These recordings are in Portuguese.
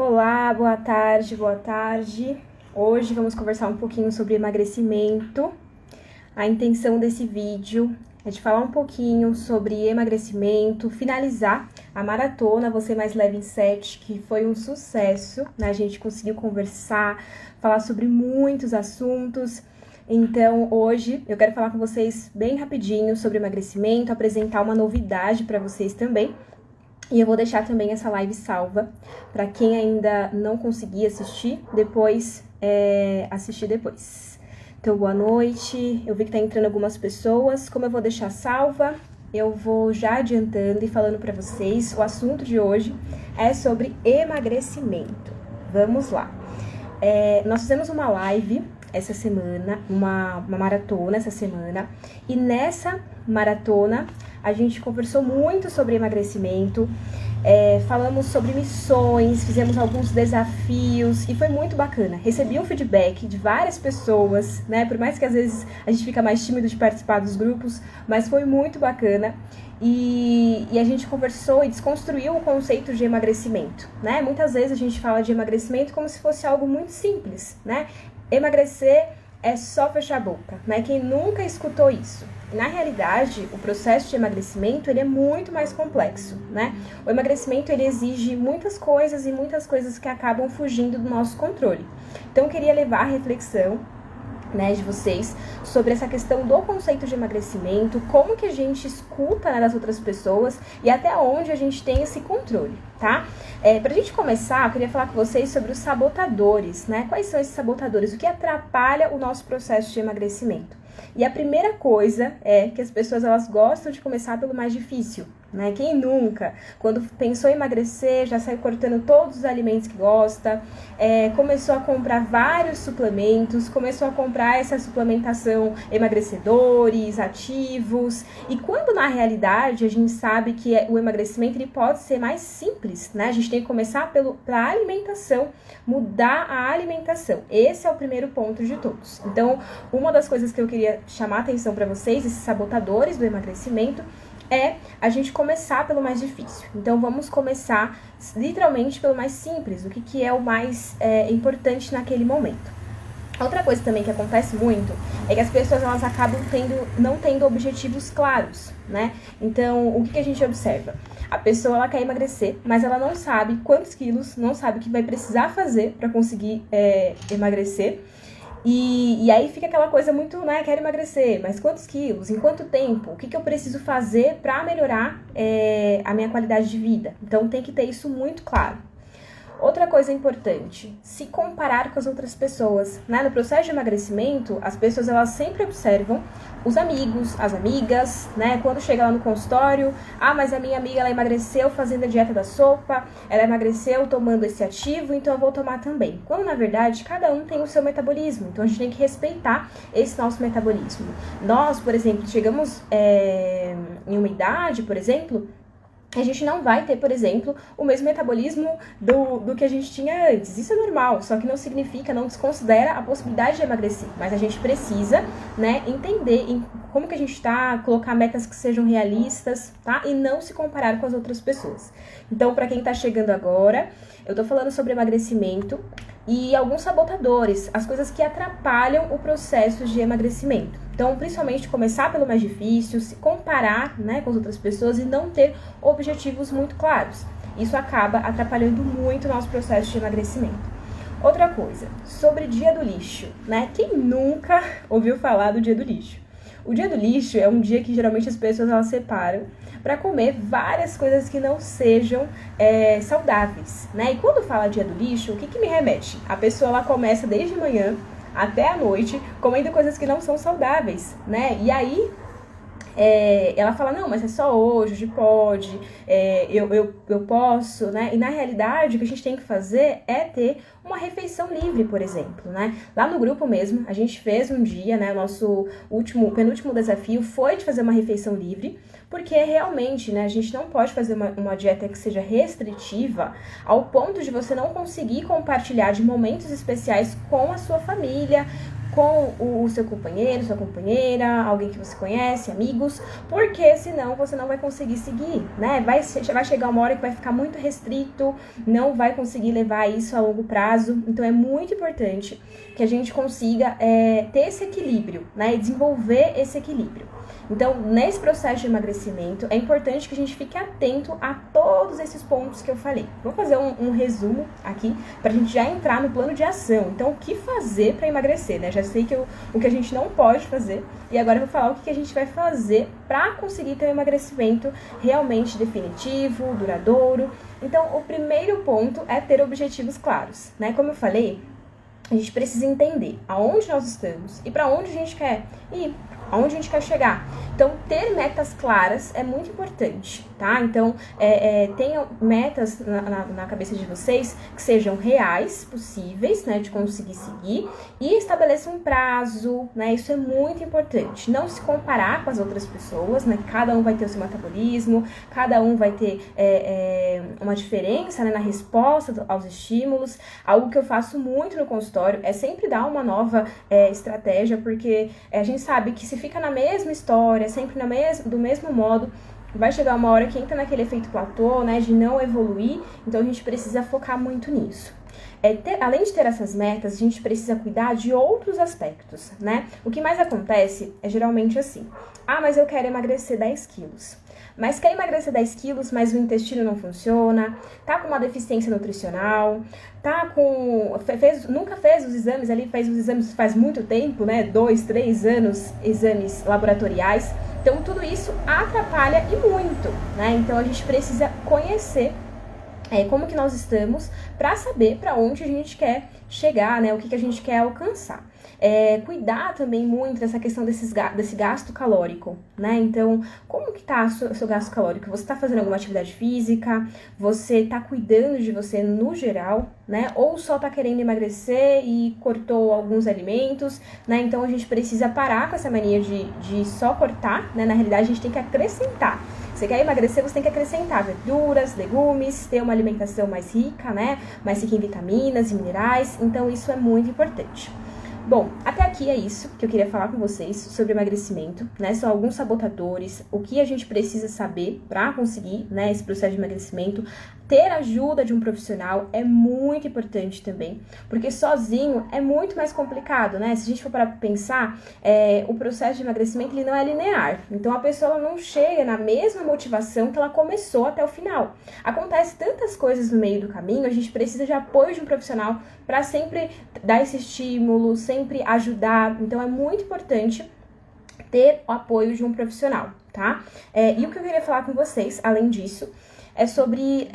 Olá, boa tarde, boa tarde. Hoje vamos conversar um pouquinho sobre emagrecimento. A intenção desse vídeo é de falar um pouquinho sobre emagrecimento, finalizar a maratona Você Mais Leve em 7, que foi um sucesso, né? A gente conseguiu conversar, falar sobre muitos assuntos. Então, hoje eu quero falar com vocês bem rapidinho sobre emagrecimento, apresentar uma novidade para vocês também. E eu vou deixar também essa live salva para quem ainda não conseguir assistir, assistir depois. Então, boa noite. Eu vi que tá entrando algumas pessoas. Como eu vou deixar salva, eu vou já adiantando e falando para vocês. O assunto de hoje é sobre emagrecimento. Vamos lá. Nós fizemos uma live essa semana, uma maratona essa semana. E nessa maratona a gente conversou muito sobre emagrecimento, falamos sobre missões, fizemos alguns desafios e foi muito bacana. Recebi um feedback de várias pessoas, né? Por mais que às vezes a gente fica mais tímido de participar dos grupos, mas foi muito bacana. E a gente conversou e desconstruiu o conceito de emagrecimento, né? Muitas vezes a gente fala de emagrecimento como se fosse algo muito simples, né? Emagrecer é só fechar a boca, né? Quem nunca escutou isso? Na realidade, o processo de emagrecimento ele é muito mais complexo, né? O emagrecimento ele exige muitas coisas e muitas coisas que acabam fugindo do nosso controle. Então, eu queria levar a reflexão, né, de vocês sobre essa questão do conceito de emagrecimento, como que a gente escuta, né, das outras pessoas e até onde a gente tem esse controle, tá? Pra gente começar, eu queria falar com vocês sobre os sabotadores, né? Quais são esses sabotadores? O que atrapalha o nosso processo de emagrecimento? E a primeira coisa é que as pessoas elas gostam de começar pelo mais difícil, né? Quem nunca, quando pensou em emagrecer, já saiu cortando todos os alimentos que gosta, começou a comprar vários suplementos, começou a comprar essa suplementação emagrecedores, ativos, e quando na realidade a gente sabe que o emagrecimento ele pode ser mais simples, né? A gente tem que começar pela alimentação, mudar a alimentação. Esse é o primeiro ponto de todos. Então, uma das coisas que eu queria chamar a atenção para vocês, esses sabotadores do emagrecimento, é a gente começar pelo mais difícil. Então, vamos começar literalmente pelo mais simples, o que é o mais importante naquele momento. Outra coisa também que acontece muito é que as pessoas elas acabam não tendo objetivos claros, né? Então, o que a gente observa? A pessoa ela quer emagrecer, mas ela não sabe quantos quilos, não sabe o que vai precisar fazer para conseguir emagrecer. E aí fica aquela coisa muito, né, quero emagrecer, mas quantos quilos, em quanto tempo, o que eu preciso fazer para melhorar a minha qualidade de vida? Então tem que ter isso muito claro. Outra coisa importante, se comparar com as outras pessoas, né? No processo de emagrecimento, as pessoas elas sempre observam os amigos, as amigas, né? Quando chega lá no consultório, mas a minha amiga ela emagreceu fazendo a dieta da sopa, ela emagreceu tomando esse ativo, então eu vou tomar também. Quando na verdade cada um tem o seu metabolismo, então a gente tem que respeitar esse nosso metabolismo. Nós, por exemplo, chegamos em uma idade, por exemplo, a gente não vai ter, por exemplo, o mesmo metabolismo do que a gente tinha antes. Isso é normal, só que não significa, não desconsidera a possibilidade de emagrecer. Mas a gente precisa, né, entender como que a gente tá, colocar metas que sejam realistas, tá? E não se comparar com as outras pessoas. Então, para quem tá chegando agora, eu tô falando sobre emagrecimento e alguns sabotadores, as coisas que atrapalham o processo de emagrecimento. Então, principalmente começar pelo mais difícil, se comparar, né, com as outras pessoas e não ter objetivos muito claros. Isso acaba atrapalhando muito o nosso processo de emagrecimento. Outra coisa, sobre dia do lixo, né? Quem nunca ouviu falar do dia do lixo? O dia do lixo é um dia que geralmente as pessoas elas separam para comer várias coisas que não sejam saudáveis, né? E quando fala dia do lixo, o que me remete? A pessoa ela começa desde manhã até a noite comendo coisas que não são saudáveis, né? E aí ela fala, não, mas é só hoje pode, eu posso, né? E na realidade o que a gente tem que fazer é ter uma refeição livre, por exemplo, né? Lá no grupo mesmo, a gente fez um dia, né? O nosso penúltimo desafio foi de fazer uma refeição livre, porque realmente, né, a gente não pode fazer uma dieta que seja restritiva ao ponto de você não conseguir compartilhar de momentos especiais com a sua família, com o seu companheiro, sua companheira, alguém que você conhece, amigos, porque senão você não vai conseguir seguir, né? Vai chegar uma hora que vai ficar muito restrito, não vai conseguir levar isso a longo prazo. Então é muito importante que a gente consiga ter esse equilíbrio, né? E desenvolver esse equilíbrio. Então, nesse processo de emagrecimento, é importante que a gente fique atento a todos esses pontos que eu falei. Vou fazer um resumo aqui, pra gente já entrar no plano de ação. Então, o que fazer para emagrecer, né? Já sei que o que a gente não pode fazer, e agora eu vou falar o que a gente vai fazer para conseguir ter um emagrecimento realmente definitivo, duradouro. Então, o primeiro ponto é ter objetivos claros, né? Como eu falei, a gente precisa entender aonde nós estamos e para onde a gente quer ir, aonde a gente quer chegar. Então, ter metas claras é muito importante, tá? Então, tenham metas na cabeça de vocês que sejam reais, possíveis, né, de conseguir seguir, e estabeleçam um prazo, né? Isso é muito importante. Não se comparar com as outras pessoas, né? Cada um vai ter o seu metabolismo, cada um vai ter uma diferença, né, na resposta aos estímulos. Algo que eu faço muito no consultório é sempre dar uma nova estratégia, porque a gente sabe que se fica na mesma história, sempre do mesmo modo, vai chegar uma hora que entra naquele efeito platô, né, de não evoluir. Então a gente precisa focar muito nisso. Além de ter essas metas, a gente precisa cuidar de outros aspectos, né? O que mais acontece é geralmente assim: ah, mas eu quero emagrecer 10 quilos. Mas quer emagrecer 10 quilos, mas o intestino não funciona, tá com uma deficiência nutricional, nunca fez os exames ali, fez os exames faz muito tempo, né? 2, 3 anos, exames laboratoriais. Então, tudo isso atrapalha e muito, né? Então, a gente precisa conhecer como que nós estamos para saber para onde a gente quer chegar, né? O que a gente quer alcançar. Cuidar também muito dessa questão desse gasto calórico, né? Então, como que tá o seu gasto calórico? Você tá fazendo alguma atividade física? Você tá cuidando de você no geral, né? Ou só tá querendo emagrecer e cortou alguns alimentos, né? Então, a gente precisa parar com essa mania de só cortar, né? Na realidade, a gente tem que acrescentar. Você quer emagrecer, você tem que acrescentar verduras, legumes, ter uma alimentação mais rica, né? Mais rica em vitaminas e minerais. Então, isso é muito importante. Bom, até aqui é isso que eu queria falar com vocês sobre emagrecimento, né? São alguns sabotadores, o que a gente precisa saber para conseguir, né, esse processo de emagrecimento. Ter ajuda de um profissional é muito importante também, porque sozinho é muito mais complicado, né? Se a gente for para pensar, o processo de emagrecimento ele não é linear. Então a pessoa não chega na mesma motivação que ela começou até o final. Acontece tantas coisas no meio do caminho, a gente precisa de apoio de um profissional para sempre dar esse estímulo, sempre ajudar. Então é muito importante ter o apoio de um profissional, tá? E o que eu queria falar com vocês, além disso, é sobre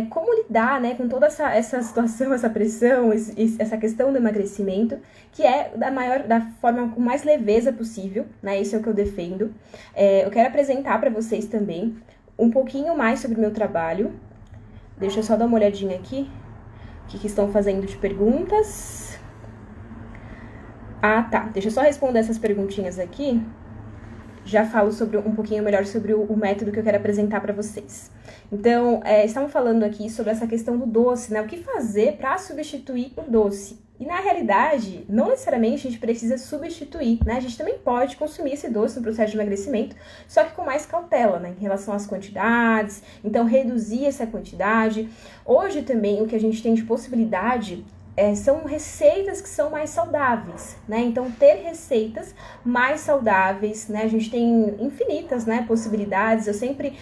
como lidar, né, com toda essa situação, essa pressão, essa questão do emagrecimento, que é da forma com mais leveza possível, né? Isso é o que eu defendo. Eu quero apresentar para vocês também um pouquinho mais sobre o meu trabalho. Deixa eu só dar uma olhadinha aqui, o que estão fazendo de perguntas. Ah, tá. Deixa eu só responder essas perguntinhas aqui. Já falo um pouquinho melhor sobre o método que eu quero apresentar para vocês. Então, estamos falando aqui sobre essa questão do doce, né? O que fazer para substituir o doce? E na realidade, não necessariamente a gente precisa substituir, né? A gente também pode consumir esse doce no processo de emagrecimento, só que com mais cautela, né? Em relação às quantidades, então reduzir essa quantidade. Hoje também o que a gente tem de possibilidade são receitas que são mais saudáveis, né? Então, ter receitas mais saudáveis, né? A gente tem infinitas, né, possibilidades. Eu sempre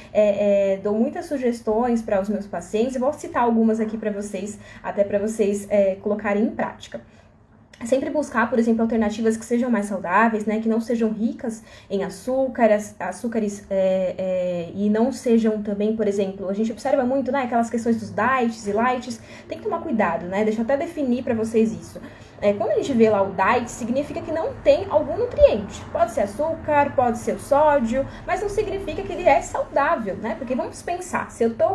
dou muitas sugestões para os meus pacientes. Eu vou citar algumas aqui para vocês, até para vocês colocarem em prática. Sempre buscar, por exemplo, alternativas que sejam mais saudáveis, né? Que não sejam ricas em açúcares e não sejam também, por exemplo, a gente observa muito, né? Aquelas questões dos diets e lights. Tem que tomar cuidado, né? Deixa eu até definir para vocês isso. Quando a gente vê lá o diet, significa que não tem algum nutriente. Pode ser açúcar, pode ser o sódio, mas não significa que ele é saudável, né? Porque vamos pensar, se eu tô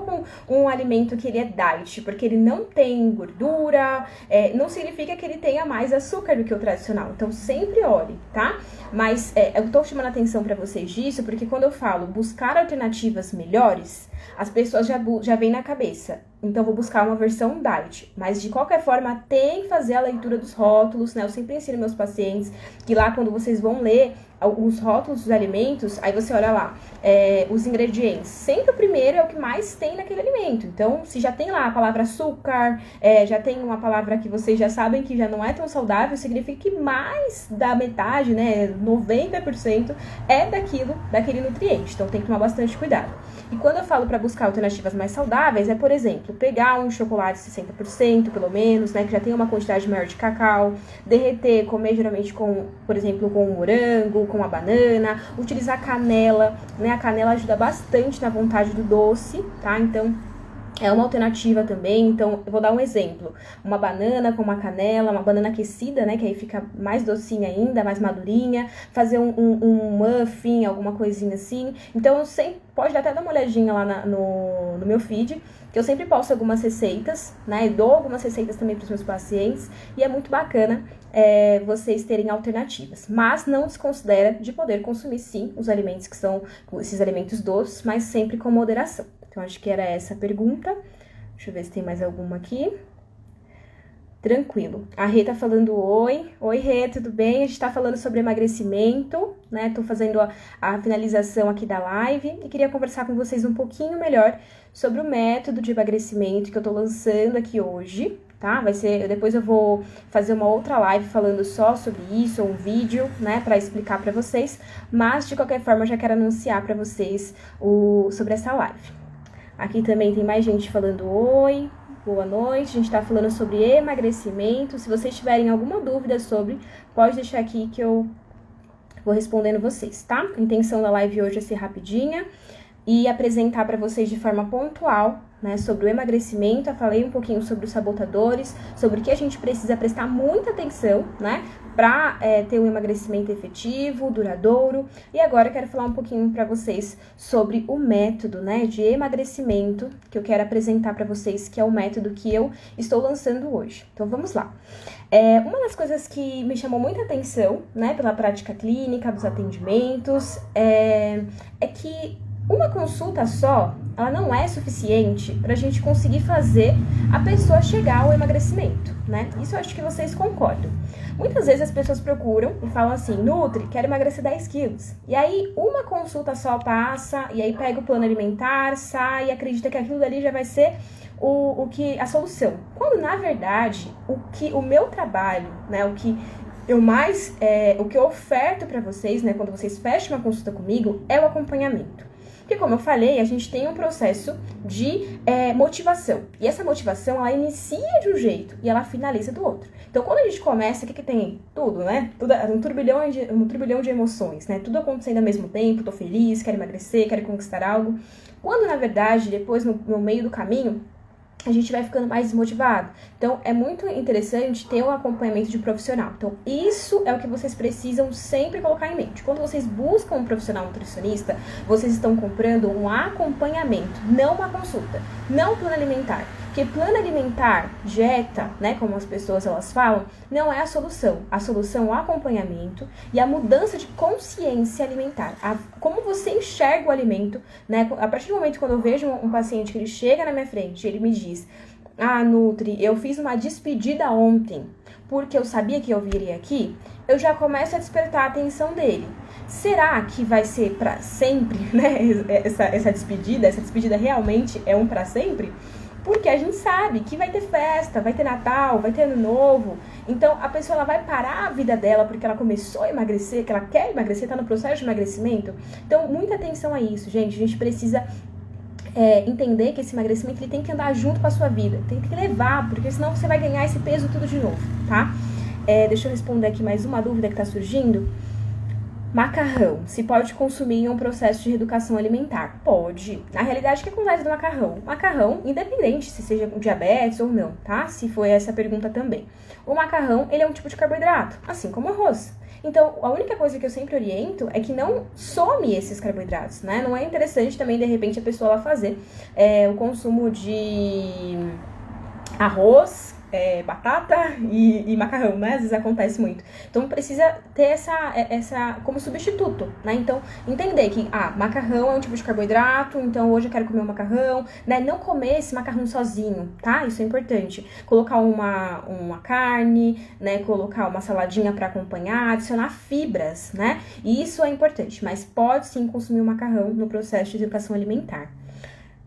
com um alimento que ele é diet, porque ele não tem gordura, não significa que ele tenha mais açúcar do que o tradicional. Então, sempre olhe, tá? Mas eu tô chamando a atenção pra vocês disso, porque quando eu falo buscar alternativas melhores, as pessoas já vêm na cabeça então vou buscar uma versão diet. Mas de qualquer forma, tem que fazer a leitura dos rótulos, né? Eu sempre ensino meus pacientes que lá quando vocês vão ler os rótulos dos alimentos, aí você olha lá, os ingredientes. Sempre o primeiro é o que mais tem naquele alimento. Então, se já tem lá a palavra açúcar, já tem uma palavra que vocês já sabem que já não é tão saudável, significa que mais da metade, né, 90% é daquele nutriente. Então, tem que tomar bastante cuidado. E quando eu falo para buscar alternativas mais saudáveis, por exemplo, pegar um chocolate 60%, pelo menos, né, que já tem uma quantidade maior de cacau, derreter, comer geralmente com, por exemplo, com morango, com a banana, utilizar canela, né, a canela ajuda bastante na vontade do doce, tá? Então, é uma alternativa também. Então, eu vou dar um exemplo. Uma banana com uma canela, uma banana aquecida, né? Que aí fica mais docinha ainda, mais madurinha. Fazer um muffin, alguma coisinha assim. Então, eu sempre, pode até dar uma olhadinha lá no meu feed, que eu sempre posto algumas receitas, né? E dou algumas receitas também para os meus pacientes. E é muito bacana vocês terem alternativas. Mas não desconsidera de poder consumir, sim, os alimentos que são esses alimentos doces, mas sempre com moderação. Então, acho que era essa a pergunta. Deixa eu ver se tem mais alguma aqui. Tranquilo. A Rê tá falando oi. Oi, Rê, tudo bem? A gente tá falando sobre emagrecimento, né? Tô fazendo a finalização aqui da live e queria conversar com vocês um pouquinho melhor sobre o método de emagrecimento que eu tô lançando aqui hoje, tá? Depois eu vou fazer uma outra live falando só sobre isso, ou um vídeo, né, pra explicar pra vocês. Mas, de qualquer forma, eu já quero anunciar pra vocês sobre essa live. Aqui também tem mais gente falando oi, boa noite. A gente tá falando sobre emagrecimento. Se vocês tiverem alguma dúvida sobre, pode deixar aqui que eu vou respondendo vocês, tá? A intenção da live hoje é ser rapidinha e apresentar para vocês de forma pontual, né, sobre o emagrecimento. Eu falei um pouquinho sobre os sabotadores, sobre o que a gente precisa prestar muita atenção, né, para ter um emagrecimento efetivo, duradouro. E agora eu quero falar um pouquinho para vocês sobre o método, né, de emagrecimento que eu quero apresentar para vocês, que é o método que eu estou lançando hoje. Então vamos lá. Uma das coisas que me chamou muita atenção, né, pela prática clínica, dos atendimentos, é que uma consulta só, ela não é suficiente para a gente conseguir fazer a pessoa chegar ao emagrecimento, né? Isso eu acho que vocês concordam. Muitas vezes as pessoas procuram e falam assim, Nutri, quero emagrecer 10 quilos. E aí uma consulta só passa, e aí pega o plano alimentar, sai e acredita que aquilo dali já vai ser a solução. Quando na verdade, o meu trabalho, né, o que eu oferto para vocês, né, quando vocês fecham uma consulta comigo, é o acompanhamento. Porque, como eu falei, a gente tem um processo de motivação. E essa motivação, ela inicia de um jeito e ela finaliza do outro. Então, quando a gente começa, o que tem? Tudo, né? Tudo, um turbilhão de emoções, né? Tudo acontecendo ao mesmo tempo, tô feliz, quero emagrecer, quero conquistar algo. Quando, na verdade, depois, no meio do caminho, a gente vai ficando mais desmotivado. Então, é muito interessante ter um acompanhamento de profissional. Então, isso é o que vocês precisam sempre colocar em mente. Quando vocês buscam um profissional nutricionista, vocês estão comprando um acompanhamento, não uma consulta, não plano alimentar. Porque plano alimentar, dieta, né, como as pessoas elas falam, não é a solução. A solução é o acompanhamento e a mudança de consciência alimentar. Como você enxerga o alimento, né? A partir do momento quando eu vejo um paciente que ele chega na minha frente, ele me diz, Nutri, eu fiz uma despedida ontem, porque eu sabia que eu viria aqui, eu já começo a despertar a atenção dele. Será que vai ser para sempre, né? Essa despedida realmente é um para sempre? Porque a gente sabe que vai ter festa, vai ter Natal, vai ter Ano Novo. Então, a pessoa ela vai parar a vida dela porque ela começou a emagrecer, que ela quer emagrecer, está no processo de emagrecimento. Então, muita atenção a isso, gente. A gente precisa entender que esse emagrecimento ele tem que andar junto com a sua vida. Tem que levar, porque senão você vai ganhar esse peso tudo de novo, tá? Deixa eu responder aqui mais uma dúvida que está surgindo. Macarrão, se pode consumir em um processo de reeducação alimentar? Pode. Na realidade, o que acontece do macarrão? Macarrão, independente se seja com diabetes ou não, tá? Se foi essa a pergunta também. O macarrão, ele é um tipo de carboidrato, assim como o arroz. Então, a única coisa que eu sempre oriento é que não some esses carboidratos, né? Não é interessante também, de repente, a pessoa lá fazer o consumo de arroz, batata e macarrão, né? Às vezes acontece muito. Então precisa ter essa como substituto, né? Então entender que, macarrão é um tipo de carboidrato, então hoje eu quero comer um macarrão, né? Não comer esse macarrão sozinho, tá? Isso é importante. Colocar uma carne, né? Colocar uma saladinha para acompanhar, adicionar fibras, né? E isso é importante, mas pode sim consumir o macarrão no processo de educação alimentar.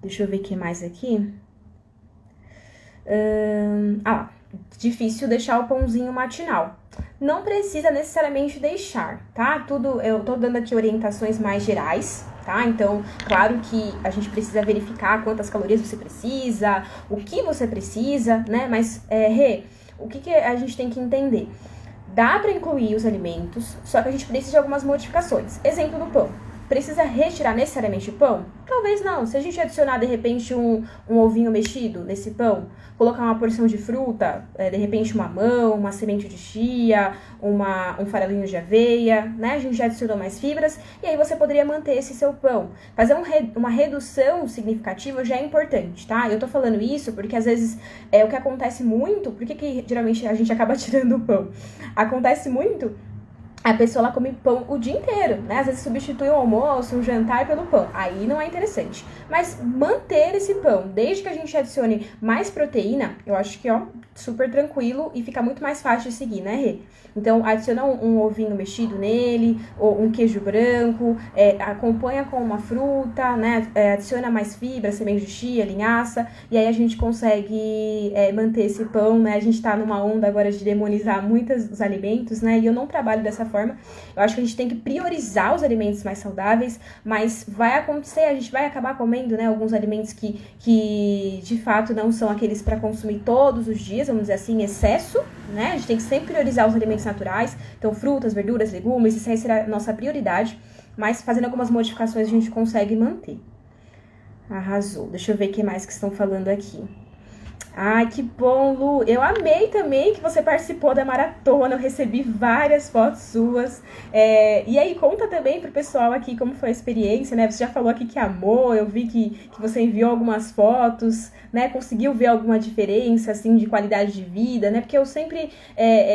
Deixa eu ver o que mais aqui. Difícil deixar o pãozinho matinal. Não precisa necessariamente deixar, tá? Eu tô dando aqui orientações mais gerais, tá? Então, claro que a gente precisa verificar quantas calorias você precisa, o que você precisa, né? Mas, o que a gente tem que entender? Dá para incluir os alimentos, só que a gente precisa de algumas modificações. Exemplo do pão. Precisa retirar necessariamente o pão? Talvez não. Se a gente adicionar, de repente, um ovinho mexido nesse pão, colocar uma porção de fruta, de repente uma mamão, uma semente de chia, um farelinho de aveia, né? A gente já adicionou mais fibras e aí você poderia manter esse seu pão. Fazer uma redução significativa já é importante, tá? Eu tô falando isso porque às vezes o que acontece muito, por que geralmente a gente acaba tirando o pão? Acontece muito. A pessoa ela come pão o dia inteiro, né? Às vezes substitui o almoço, um jantar pelo pão. Aí não é interessante. Mas manter esse pão, desde que a gente adicione mais proteína, eu acho que, super tranquilo e fica muito mais fácil de seguir, né, Rê? Então, adiciona um ovinho mexido nele, ou um queijo branco, acompanha com uma fruta, né? Adiciona mais fibra, semente de chia, linhaça, e aí a gente consegue manter esse pão, né? A gente tá numa onda agora de demonizar muitos os alimentos, né? E eu não trabalho dessa forma. Eu acho que a gente tem que priorizar os alimentos mais saudáveis, mas vai acontecer, a gente vai acabar comendo, né, alguns alimentos que de fato não são aqueles para consumir todos os dias, vamos dizer assim, em excesso, né? A gente tem que sempre priorizar os alimentos naturais, então frutas, verduras, legumes, isso aí será a nossa prioridade, mas fazendo algumas modificações a gente consegue manter. Arrasou. Deixa eu ver o que mais que estão falando aqui. Ai, que bom, Lu. Eu amei também que você participou da maratona, eu recebi várias fotos suas. E aí, conta também pro pessoal aqui como foi a experiência, né? Você já falou aqui que amou, eu vi que você enviou algumas fotos, né? Conseguiu ver alguma diferença, assim, de qualidade de vida, né? Porque eu sempre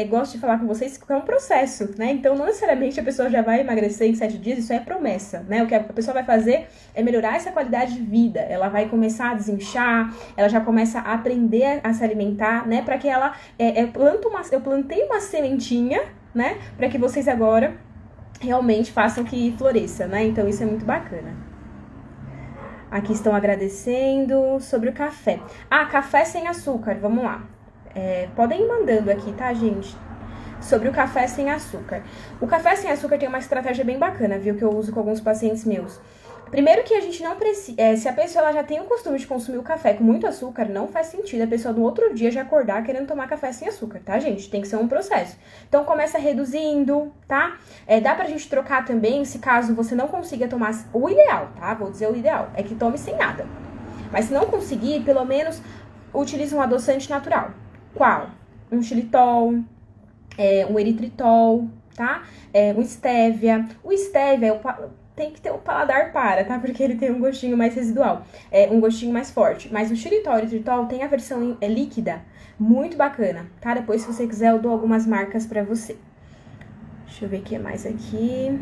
gosto de falar com vocês que é um processo, né? Então, não necessariamente a pessoa já vai emagrecer em 7 dias, isso é promessa, né? O que a pessoa vai fazer é melhorar essa qualidade de vida. Ela vai começar a desinchar, ela já começa a aprender a se alimentar, né? Para que ela... eu plantei uma sementinha, né? Para que vocês agora realmente façam que floresça, né? Então, isso é muito bacana. Aqui estão agradecendo sobre o café. Café sem açúcar, vamos lá. Podem ir mandando aqui, tá, gente? Sobre o café sem açúcar. O café sem açúcar tem uma estratégia bem bacana, viu? Que eu uso com alguns pacientes meus. Primeiro que a gente não precisa... se a pessoa ela já tem o costume de consumir o café com muito açúcar, não faz sentido a pessoa no outro dia já acordar querendo tomar café sem açúcar, tá, gente? Tem que ser um processo. Então, começa reduzindo, tá? Dá pra gente trocar também, se caso você não consiga tomar... O ideal, tá? Vou dizer o ideal. É que tome sem nada. Mas se não conseguir, pelo menos utilize um adoçante natural. Qual? Um xilitol, um eritritol, tá? Um stevia. O stevia tem que ter o paladar tá? Porque ele tem um gostinho mais residual, um gostinho mais forte. Mas o xilitol e o eritritol tem a versão líquida, muito bacana, tá? Depois, se você quiser, eu dou algumas marcas pra você. Deixa eu ver o que mais aqui.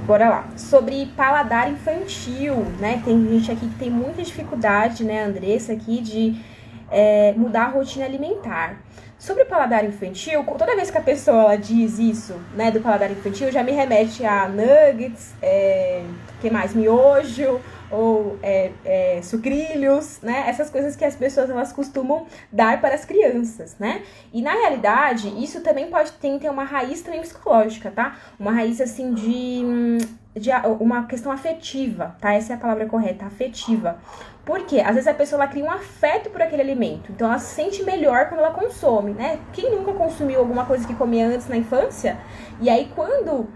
Bora lá. Sobre paladar infantil, né? Tem gente aqui que tem muita dificuldade, né? A Andressa aqui, de mudar a rotina alimentar. Sobre o paladar infantil, toda vez que a pessoa ela diz isso, né, do paladar infantil, já me remete a nuggets, que mais? Miojo, ou sucrilhos, né? Essas coisas que as pessoas elas costumam dar para as crianças, né? E na realidade, isso também pode ter uma raiz também psicológica, tá? Uma raiz assim de uma questão afetiva, tá? Essa é a palavra correta, afetiva. Por quê? Às vezes a pessoa ela cria um afeto por aquele alimento, então ela se sente melhor quando ela consome, né? Quem nunca consumiu alguma coisa que comia antes na infância? E aí quando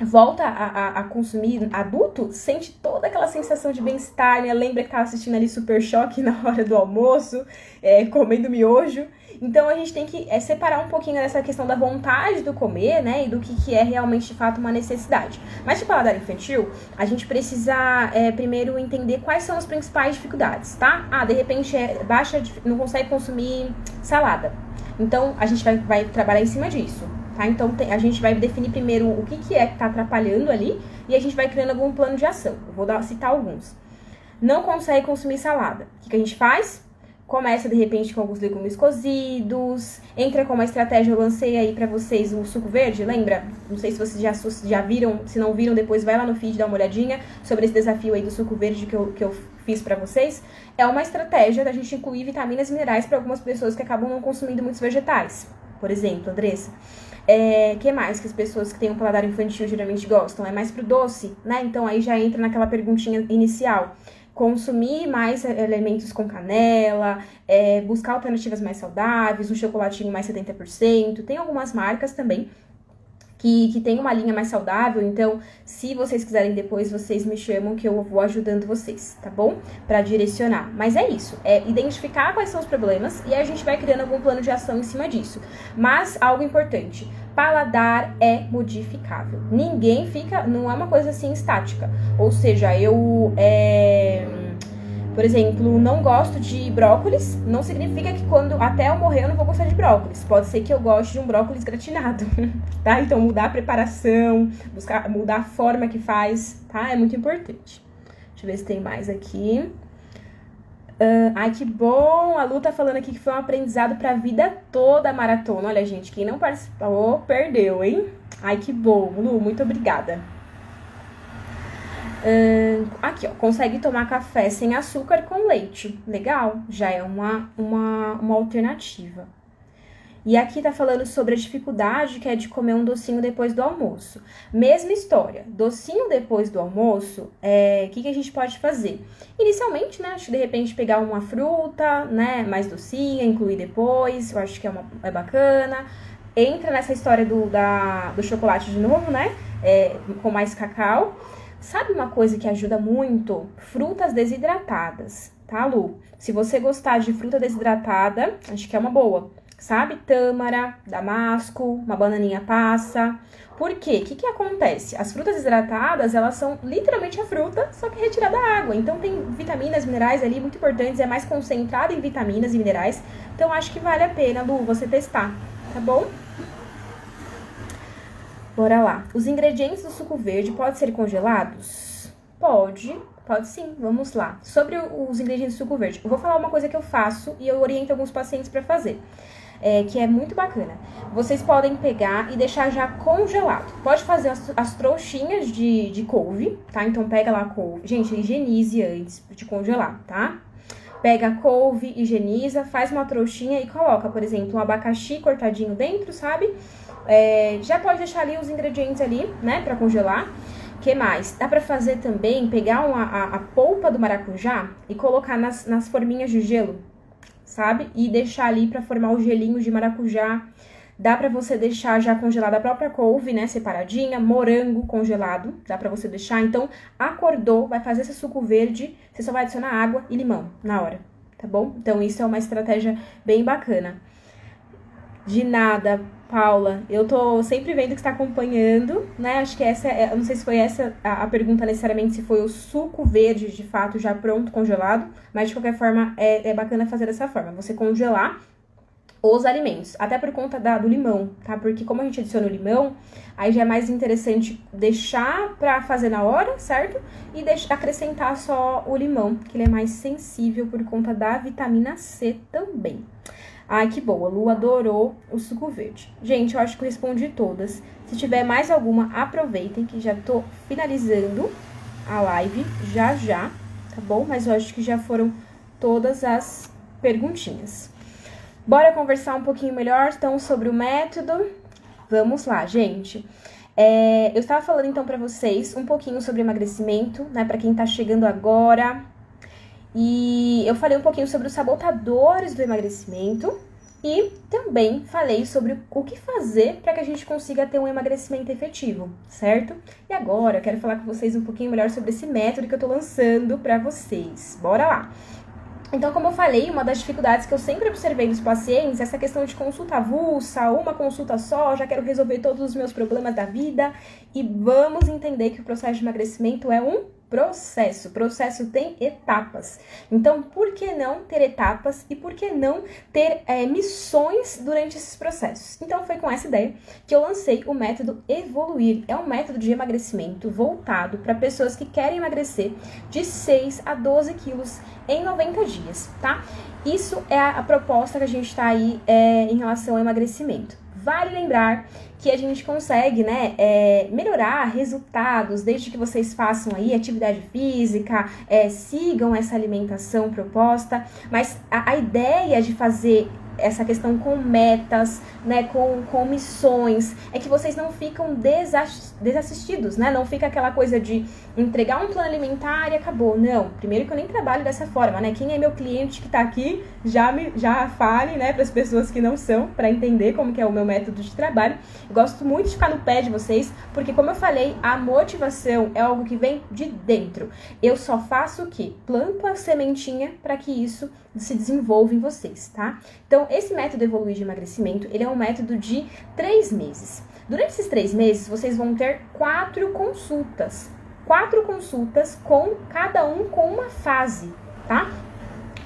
volta a consumir adulto, sente toda aquela sensação de bem-estar, né? Lembra que tava assistindo ali Super Choque na hora do almoço, comendo miojo. Então, a gente tem que separar um pouquinho dessa questão da vontade do comer, né? E do que é realmente, de fato, uma necessidade. Mas de paladar infantil, a gente precisa primeiro entender quais são as principais dificuldades, tá? De repente, não consegue consumir salada. Então, a gente vai trabalhar em cima disso. Tá? Então, a gente vai definir primeiro o que tá atrapalhando ali e a gente vai criando algum plano de ação. Eu vou citar alguns. Não consegue consumir salada. O que a gente faz? Começa, de repente, com alguns legumes cozidos. Entra com uma estratégia, eu lancei aí pra vocês o suco verde, lembra? Não sei se vocês já viram. Se não viram, depois vai lá no feed, dá uma olhadinha sobre esse desafio aí do suco verde que eu fiz pra vocês. É uma estratégia da gente incluir vitaminas e minerais para algumas pessoas que acabam não consumindo muitos vegetais. Por exemplo, Andressa. Que mais que as pessoas que têm um paladar infantil geralmente gostam? É mais pro doce, né? Então aí já entra naquela perguntinha inicial. Consumir mais elementos com canela, buscar alternativas mais saudáveis, um chocolatinho mais 70%. Tem algumas marcas também que tem uma linha mais saudável, então se vocês quiserem depois, vocês me chamam que eu vou ajudando vocês, tá bom? Pra direcionar. Mas é isso, identificar quais são os problemas e aí a gente vai criando algum plano de ação em cima disso. Mas algo importante, paladar é modificável. Ninguém não é uma coisa assim estática. Ou seja, por exemplo, não gosto de brócolis, não significa que até eu morrer eu não vou gostar de brócolis. Pode ser que eu goste de um brócolis gratinado, tá? Então mudar a preparação, mudar a forma que faz, tá? É muito importante. Deixa eu ver se tem mais aqui. Ai, que bom! A Lu tá falando aqui que foi um aprendizado pra vida toda a maratona. Olha, gente, quem não participou, perdeu, hein? Ai, que bom, Lu, muito obrigada. Aqui, ó, consegue tomar café sem açúcar com leite. Legal, já é uma alternativa. E aqui tá falando sobre a dificuldade que é de comer um docinho depois do almoço. Mesma história, docinho depois do almoço, o que a gente pode fazer? Inicialmente, né, acho que de repente pegar uma fruta, né, mais docinha, incluir depois, eu acho que é bacana. Entra nessa história do chocolate de novo, né, com mais cacau. Sabe uma coisa que ajuda muito? Frutas desidratadas, tá, Lu? Se você gostar de fruta desidratada, acho que é uma boa. Sabe? Tâmara, damasco, uma bananinha passa. Por quê? O que acontece? As frutas desidratadas, elas são literalmente a fruta, só que retirada da água. Então, tem vitaminas, minerais ali muito importantes, é mais concentrado em vitaminas e minerais. Então, acho que vale a pena, Lu, você testar, tá bom? Bora lá. Os ingredientes do suco verde podem ser congelados? Pode sim. Vamos lá. Sobre os ingredientes do suco verde, eu vou falar uma coisa que eu faço e eu oriento alguns pacientes para fazer, que é muito bacana. Vocês podem pegar e deixar já congelado. Pode fazer as trouxinhas de couve, tá? Então, pega lá a couve. Gente, higienize antes de congelar, tá? Pega a couve, higieniza, faz uma trouxinha e coloca, por exemplo, um abacaxi cortadinho dentro, sabe? Já pode deixar ali os ingredientes ali, né, pra congelar. Que mais? Dá pra fazer também, pegar a polpa do maracujá e colocar nas forminhas de gelo, sabe? E deixar ali pra formar o gelinho de maracujá. Dá pra você deixar já congelada a própria couve, né, separadinha, morango congelado, dá pra você deixar. Então, acordou, vai fazer esse suco verde, você só vai adicionar água e limão na hora, tá bom? Então, isso é uma estratégia bem bacana. De nada, Paula, eu tô sempre vendo que você tá acompanhando, né? Acho que eu não sei se foi essa a pergunta necessariamente, se foi o suco verde, de fato, já pronto, congelado, mas de qualquer forma, é bacana fazer dessa forma, você congelar os alimentos, até por conta do limão, tá? Porque como a gente adiciona o limão, aí já é mais interessante deixar pra fazer na hora, certo? E acrescentar só o limão, que ele é mais sensível por conta da vitamina C também. Ai, que boa, Lu adorou o suco verde. Gente, eu acho que eu respondi todas. Se tiver mais alguma, aproveitem que já tô finalizando a live já, tá bom? Mas eu acho que já foram todas as perguntinhas. Bora conversar um pouquinho melhor, então, sobre o método? Vamos lá, gente. Eu estava falando, então, pra vocês um pouquinho sobre emagrecimento, né? Pra quem tá chegando agora. E eu falei um pouquinho sobre os sabotadores do emagrecimento E também falei sobre o que fazer para que a gente consiga ter um emagrecimento efetivo, certo? E agora eu quero falar com vocês um pouquinho melhor sobre esse método que eu tô lançando para vocês. Bora lá! Então, como eu falei, uma das dificuldades que eu sempre observei nos pacientes é essa questão de consulta avulsa, uma consulta só, já quero resolver todos os meus problemas da vida. E vamos entender que o processo de emagrecimento é um processo. O processo tem etapas. Então, por que não ter etapas e por que não ter missões durante esses processos? Então, foi com essa ideia que eu lancei o método Evoluir. É um método de emagrecimento voltado para pessoas que querem emagrecer de 6 a 12 quilos em 90 dias, tá? Isso é a proposta que a gente tá aí em relação ao emagrecimento. Vale lembrar que a gente consegue, né, melhorar resultados desde que vocês façam aí atividade física, sigam essa alimentação proposta, mas a ideia de fazer essa questão com metas, né, com missões, é que vocês não ficam desassistidos, né, não fica aquela coisa de entregar um plano alimentar e acabou, não, primeiro que eu nem trabalho dessa forma, né, quem é meu cliente que tá aqui, já fale, né, para as pessoas que não são, para entender como que é o meu método de trabalho. Eu gosto muito de ficar no pé de vocês, porque como eu falei, a motivação é algo que vem de dentro, eu só faço o quê? Planto a sementinha para que isso se desenvolva em vocês, tá? Então, esse método Evoluir de emagrecimento, ele é um método de 3 meses. Durante esses 3 meses, vocês vão ter 4 consultas. 4 consultas com cada um com uma fase, tá?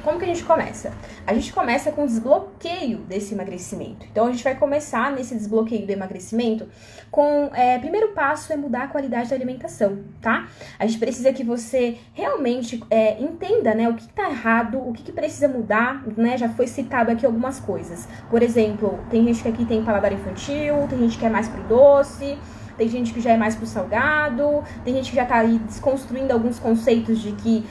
Como que a gente começa? A gente começa com o desbloqueio desse emagrecimento. Então, a gente vai começar nesse desbloqueio do emagrecimento com... primeiro passo é mudar a qualidade da alimentação, tá? A gente precisa que você realmente entenda, né, o que tá errado, o que precisa mudar, né? Já foi citado aqui algumas coisas. Por exemplo, tem gente que aqui tem paladar infantil, tem gente que é mais pro doce... Tem gente que já é mais pro salgado, tem gente que já tá aí desconstruindo alguns conceitos de que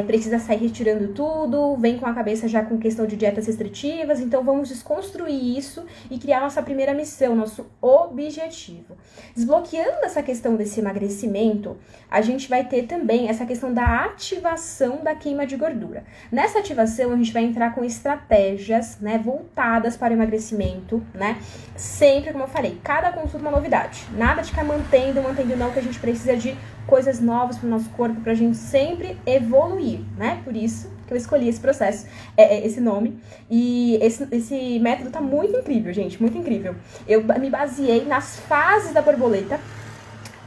precisa sair retirando tudo, vem com a cabeça já com questão de dietas restritivas, então vamos desconstruir isso e criar nossa primeira missão, nosso objetivo. Desbloqueando essa questão desse emagrecimento, a gente vai ter também essa questão da ativação da queima de gordura. Nessa ativação, a gente vai entrar com estratégias, né, voltadas para o emagrecimento, né? Sempre, como eu falei, cada consulta uma novidade. Nada de ficar mantendo não, que a gente precisa de coisas novas para o nosso corpo, para a gente sempre evoluir, né? Por isso que eu escolhi esse processo, esse nome. E esse método tá muito incrível, gente, muito incrível. Eu me baseei nas fases da borboleta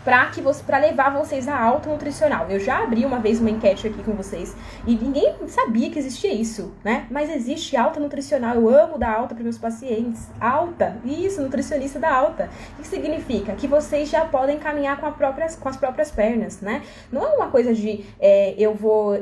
para levar vocês à alta nutricional. Eu já abri uma vez uma enquete aqui com vocês e ninguém sabia que existia isso, né? Mas existe alta nutricional. Eu amo dar alta para meus pacientes. Alta, isso, nutricionista da alta. O que significa? Que vocês já podem caminhar com as próprias pernas, né? Não é uma coisa de eu vou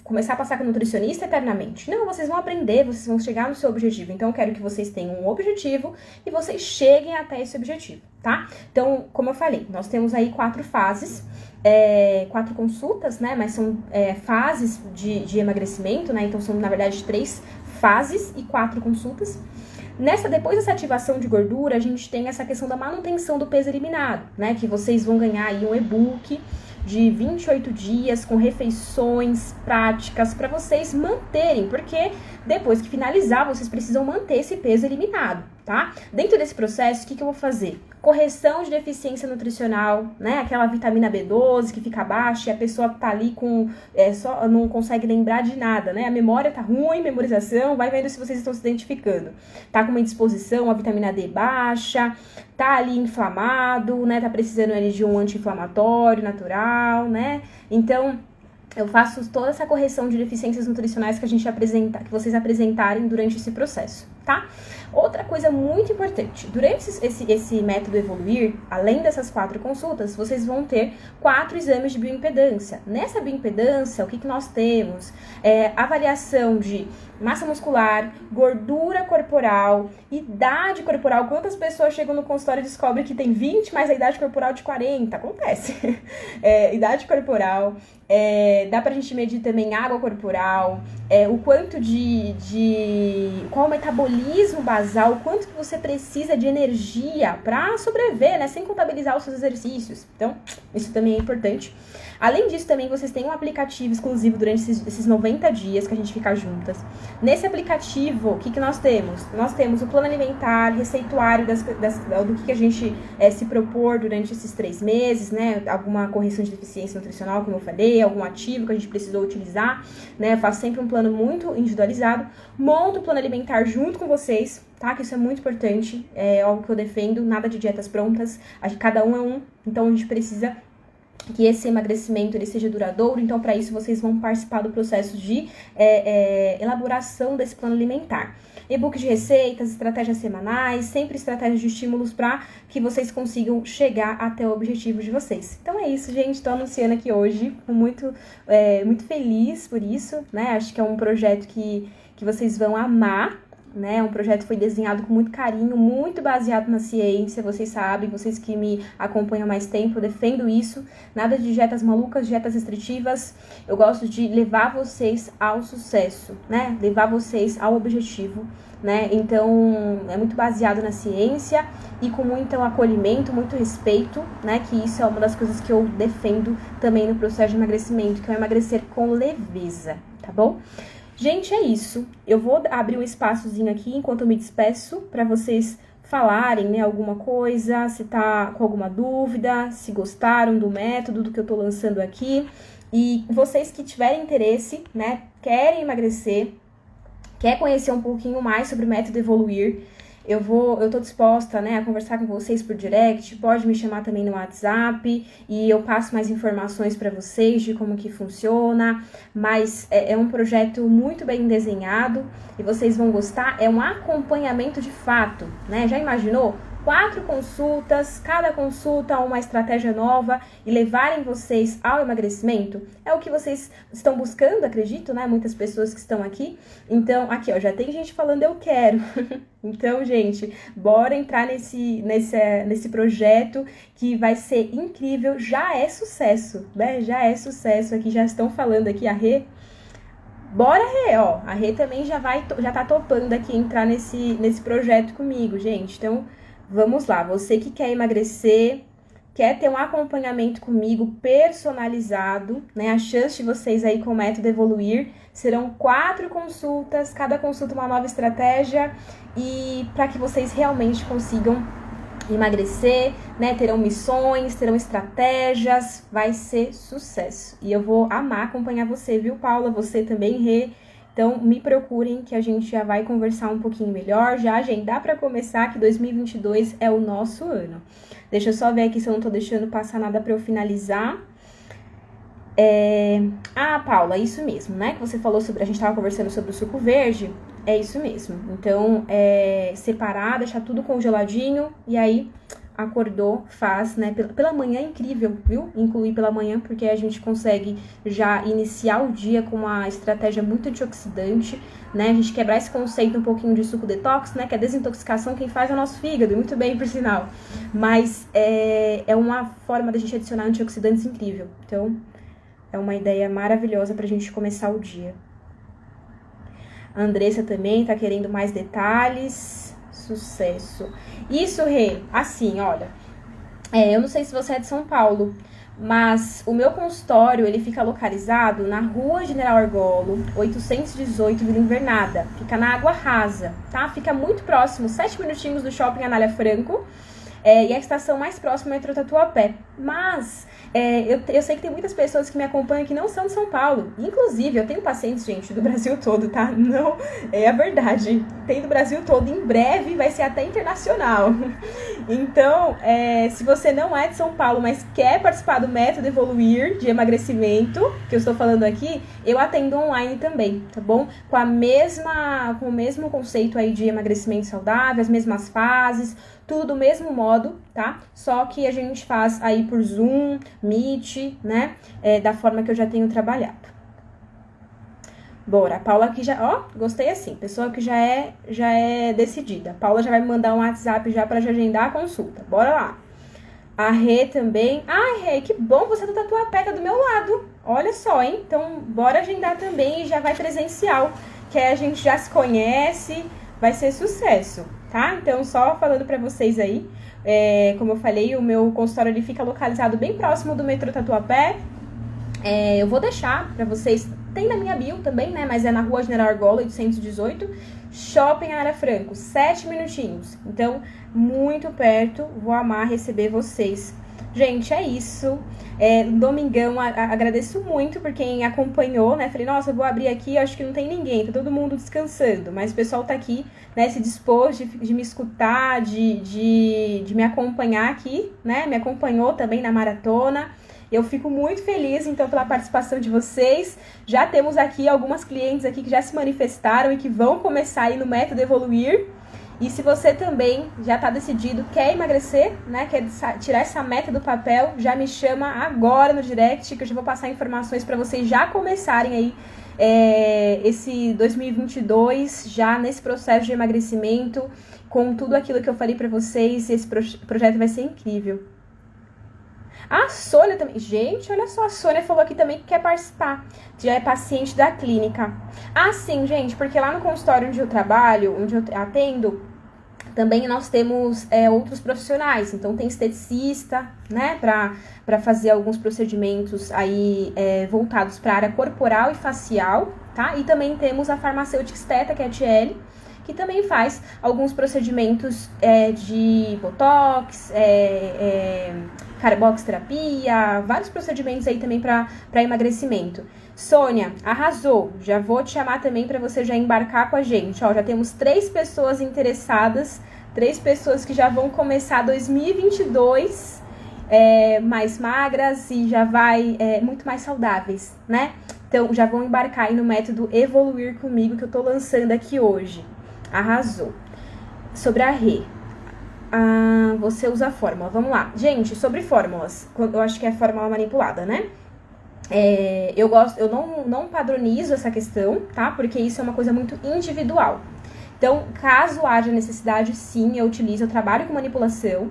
começar a passar com nutricionista eternamente. Não, vocês vão aprender, vocês vão chegar no seu objetivo. Então, eu quero que vocês tenham um objetivo e vocês cheguem até esse objetivo, tá? Então, como eu falei, nós temos aí 4 fases, 4 consultas, né? Mas são fases de emagrecimento, né? Então, são, na verdade, 3 fases e 4 consultas. Depois dessa ativação de gordura, a gente tem essa questão da manutenção do peso eliminado, né? Que vocês vão ganhar aí um e-book de 28 dias com refeições práticas para vocês manterem, porque depois que finalizar, vocês precisam manter esse peso eliminado, tá? Dentro desse processo, o que eu vou fazer? Correção de deficiência nutricional, né? Aquela vitamina B12 que fica baixa e a pessoa tá ali com só não consegue lembrar de nada, né? A memória tá ruim, memorização, vai vendo se vocês estão se identificando. Tá com uma indisposição, a vitamina D baixa, tá ali inflamado, né? Tá precisando de um anti-inflamatório natural, né? Então, eu faço toda essa correção de deficiências nutricionais que que vocês apresentarem durante esse processo, tá? Outra coisa muito importante, durante esse método Evoluir, além dessas 4 consultas, vocês vão ter 4 exames de bioimpedância. Nessa bioimpedância, o que nós temos? Avaliação de massa muscular, gordura corporal, idade corporal. Quantas pessoas chegam no consultório e descobrem que tem 20, mas a idade corporal de 40? Acontece. Idade corporal, dá pra gente medir também água corporal, o quanto qual o metabolismo basal, o quanto que você precisa de energia para sobreviver, né, sem contabilizar os seus exercícios. Então, isso também é importante. Além disso, também vocês têm um aplicativo exclusivo durante esses 90 dias que a gente fica juntas. Nesse aplicativo, o que nós temos? Nós temos o plano alimentar, receituário do que a gente se propor durante esses 3 meses, né? Alguma correção de deficiência nutricional, como eu falei, algum ativo que a gente precisou utilizar, né? Eu faço sempre um plano muito individualizado. Monto o plano alimentar junto com vocês, tá? Que isso é muito importante, é algo que eu defendo, nada de dietas prontas, cada um é um, então a gente precisa que esse emagrecimento ele seja duradouro, então para isso vocês vão participar do processo de elaboração desse plano alimentar. E-book de receitas, estratégias semanais, sempre estratégias de estímulos para que vocês consigam chegar até o objetivo de vocês. Então é isso, gente, estou anunciando aqui hoje, muito feliz por isso, né? Acho que é um projeto que vocês vão amar, né? Um projeto que foi desenhado com muito carinho, muito baseado na ciência, vocês sabem, vocês que me acompanham há mais tempo, eu defendo isso, nada de dietas malucas, dietas restritivas, eu gosto de levar vocês ao sucesso, né? Levar vocês ao objetivo, né? Então, é muito baseado na ciência e com muito acolhimento, muito respeito, né? Que isso é uma das coisas que eu defendo também no processo de emagrecimento, que é emagrecer com leveza, tá bom? Gente, é isso. Eu vou abrir um espaçozinho aqui enquanto eu me despeço para vocês falarem, né, alguma coisa, se tá com alguma dúvida, se gostaram do método, do que eu tô lançando aqui. E vocês que tiverem interesse, né, querem emagrecer, quer conhecer um pouquinho mais sobre o método Evoluir, eu tô disposta, né, a conversar com vocês por direct, pode me chamar também no WhatsApp e eu passo mais informações para vocês de como que funciona, mas é um projeto muito bem desenhado e vocês vão gostar, é um acompanhamento de fato, né, já imaginou? 4 consultas, cada consulta uma estratégia nova e levarem vocês ao emagrecimento, é o que vocês estão buscando, acredito, né? Muitas pessoas que estão aqui. Então, aqui, ó, já tem gente falando eu quero. Então, gente, bora entrar nesse projeto que vai ser incrível, já é sucesso, né? Já é sucesso aqui, já estão falando aqui, a Rê. Bora, Rê, ó, a Rê também já tá topando aqui entrar nesse projeto comigo, gente. Então, vamos lá, você que quer emagrecer, quer ter um acompanhamento comigo personalizado, né? A chance de vocês aí com o método Evoluir serão 4 consultas, cada consulta uma nova estratégia e para que vocês realmente consigam emagrecer, né? Terão missões, terão estratégias, vai ser sucesso. E eu vou amar acompanhar você, viu, Paula? Você também, Rê. Então, me procurem que a gente já vai conversar um pouquinho melhor, já agendar para começar que 2022 é o nosso ano. Deixa eu só ver aqui se eu não tô deixando passar nada para eu finalizar. Paula, isso mesmo, né? Que você falou sobre, a gente tava conversando sobre o suco verde, é isso mesmo. Então, separar, deixar tudo congeladinho e aí acordou, faz, né? Pela manhã é incrível, viu? Incluir pela manhã, porque a gente consegue já iniciar o dia com uma estratégia muito antioxidante, né? A gente quebrar esse conceito um pouquinho de suco detox, né? Que a desintoxicação quem faz é o nosso fígado, muito bem, por sinal. Mas é uma forma da gente adicionar antioxidantes incrível. Então, é uma ideia maravilhosa pra gente começar o dia. A Andressa também tá querendo mais detalhes. Sucesso. Isso, Rê, assim, olha, eu não sei se você é de São Paulo, mas o meu consultório, ele fica localizado na Rua General Argolo, 818, Vila Invernada. Fica na Água Rasa, tá? Fica muito próximo, 7 minutinhos do Shopping Anália Franco. E a estação mais próxima é o metrô Tatuapé. Mas eu sei que tem muitas pessoas que me acompanham que não são de São Paulo. Inclusive, eu tenho pacientes, gente, do Brasil todo, tá? Não, é a verdade. Tem do Brasil todo. Em breve vai ser até internacional. Então, se você não é de São Paulo, mas quer participar do método Evoluir de emagrecimento, que eu estou falando aqui, eu atendo online também, tá bom? Com o mesmo conceito aí de emagrecimento saudável, as mesmas fases, tudo do mesmo modo, tá? Só que a gente faz aí por Zoom, Meet, né? Da forma que eu já tenho trabalhado. Bora, a Paula aqui já, ó, gostei assim, pessoa que já é decidida. A Paula já vai me mandar um WhatsApp já pra agendar a consulta. Bora lá. A Rê também. Ai, Rê, que bom você do Tatuapé, tá do meu lado. Olha só, hein? Então, bora agendar também e já vai presencial, que a gente já se conhece, vai ser sucesso. Tá? Então, só falando pra vocês aí, como eu falei, o meu consultório ele fica localizado bem próximo do metrô Tatuapé, Eu vou deixar pra vocês, tem na minha bio também, né? Mas é na Rua General Argola, 818, Shopping Ara Franco, 7 minutinhos. Então, muito perto, vou amar receber vocês. Gente, é isso. Domingão, agradeço muito por quem acompanhou, né? Falei, nossa, eu vou abrir aqui, acho que não tem ninguém, tá todo mundo descansando. Mas o pessoal tá aqui, né? Se dispôs de me escutar, de me acompanhar aqui, né? Me acompanhou também na maratona. Eu fico muito feliz, então, pela participação de vocês. Já temos aqui algumas clientes aqui que já se manifestaram e que vão começar aí no Método Evoluir. E se você também já está decidido, quer emagrecer, né, quer tirar essa meta do papel, já me chama agora no direct, que eu já vou passar informações para vocês já começarem aí esse 2022, já nesse processo de emagrecimento, com tudo aquilo que eu falei para vocês. Esse projeto vai ser incrível. A Sônia também. Gente, olha só, a Sônia falou aqui também que quer participar. Já é paciente da clínica. Ah, sim, gente, porque lá no consultório onde eu trabalho, onde eu atendo, também nós temos outros profissionais. Então, tem esteticista, né, pra fazer alguns procedimentos aí voltados para a área corporal e facial, tá? E também temos a farmacêutica esteta, que é a Tiele, que também faz alguns procedimentos de botox, carboxterapia, vários procedimentos aí também para emagrecimento. Sônia, arrasou! Já vou te chamar também para você já embarcar com a gente. Ó, já temos 3 pessoas interessadas, 3 pessoas que já vão começar 2022 mais magras e já vai muito mais saudáveis, né? Então, já vão embarcar aí no método Evoluir comigo que eu tô lançando aqui hoje. Arrasou. Sobre a Rê. Você usa a fórmula. Vamos lá. Gente, sobre fórmulas. Eu acho que é fórmula manipulada, né? Eu não padronizo essa questão, tá? Porque isso é uma coisa muito individual. Então, caso haja necessidade, sim, eu trabalho com manipulação.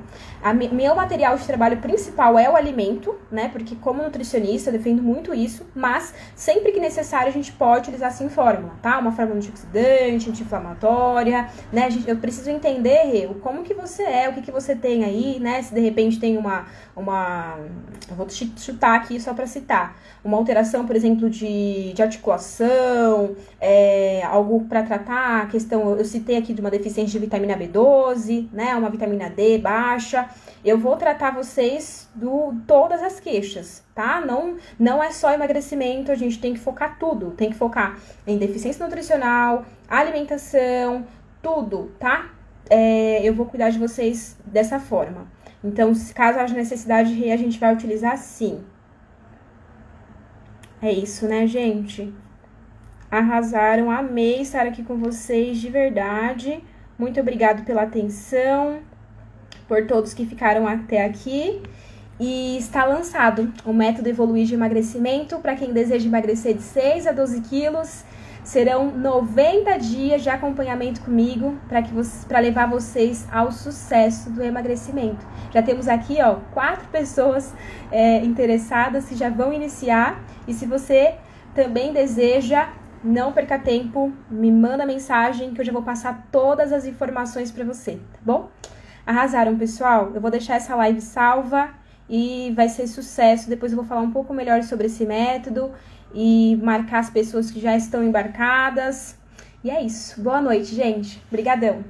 Meu material de trabalho principal é o alimento, né? Porque como nutricionista, eu defendo muito isso. Mas, sempre que necessário, a gente pode utilizar, sim, fórmula, tá? Uma fórmula antioxidante, anti-inflamatória, né? Eu preciso entender, como que você o que você tem aí, né? Se de repente tem eu vou chutar aqui só para citar. Uma alteração, por exemplo, de articulação, algo para tratar a questão. Eu citei aqui de uma deficiência de vitamina B12, né? Uma vitamina D baixa. Eu vou tratar vocês todas as queixas, tá? Não é só emagrecimento, a gente tem que focar tudo. Tem que focar em deficiência nutricional, alimentação, tudo, tá? Eu vou cuidar de vocês dessa forma. Então, caso haja necessidade, a gente vai utilizar sim. É isso, né, gente? Arrasaram, amei estar aqui com vocês, de verdade. Muito obrigado pela atenção, por todos que ficaram até aqui. E está lançado o método Evoluir de emagrecimento para quem deseja emagrecer de 6 a 12 quilos. Serão 90 dias de acompanhamento comigo para levar vocês ao sucesso do emagrecimento. Já temos aqui, 4 pessoas interessadas que já vão iniciar. E se você também deseja, não perca tempo, me manda mensagem que eu já vou passar todas as informações para você, tá bom? Arrasaram, pessoal? Eu vou deixar essa live salva e vai ser sucesso. Depois eu vou falar um pouco melhor sobre esse método e marcar as pessoas que já estão embarcadas. E é isso. Boa noite, gente. Obrigadão.